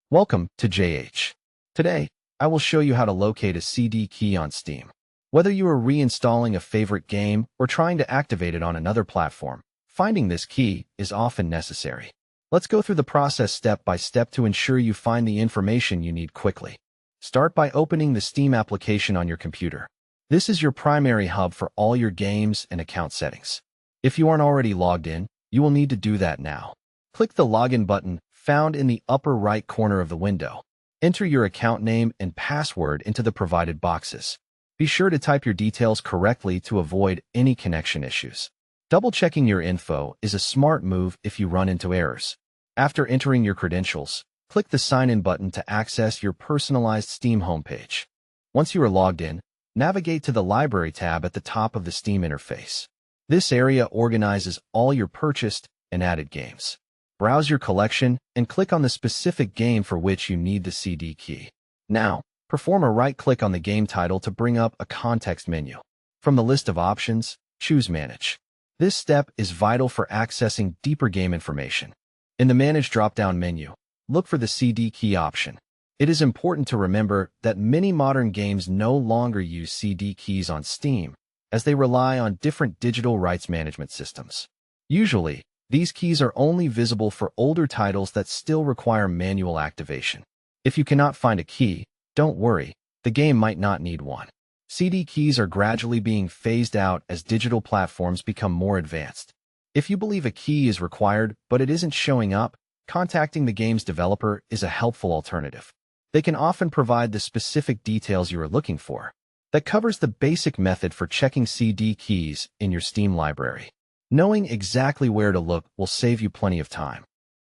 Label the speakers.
Speaker 1: Welcome to JH. Today, I will show you how to locate a CD key on Steam. Whether you are reinstalling a favorite game or trying to activate it on another platform, finding this key is often necessary. Let's go through the process step by step to ensure you find the information you need quickly. Start by opening the Steam application on your computer. This is your primary hub for all your games and account settings. If you aren't already logged in, you will need to do that now. Click the Login button found in the upper right corner of the window. Enter your account name and password into the provided boxes. Be sure to type your details correctly to avoid any connection issues. Double-checking your info is a smart move if you run into errors. After entering your credentials, click the Sign In button to access your personalized Steam homepage. Once you are logged in, navigate to the Library tab at the top of the Steam interface. This area organizes all your purchased and added games. Browse your collection and click on the specific game for which you need the CD key. Now, perform a right-click on the game title to bring up a context menu. From the list of options, choose Manage. This step is vital for accessing deeper game information. In the Manage drop-down menu, look for the CD key option. It is important to remember that many modern games no longer use CD keys on Steam, as they rely on different digital rights management systems. Usually, these keys are only visible for older titles that still require manual activation. If you cannot find a key, don't worry, the game might not need one. CD keys are gradually being phased out as digital platforms become more advanced. If you believe a key is required but it isn't showing up, contacting the game's developer is a helpful alternative. They can often provide the specific details you are looking for. That covers the basic method for checking CD keys in your Steam library. Knowing exactly where to look will save you plenty of time.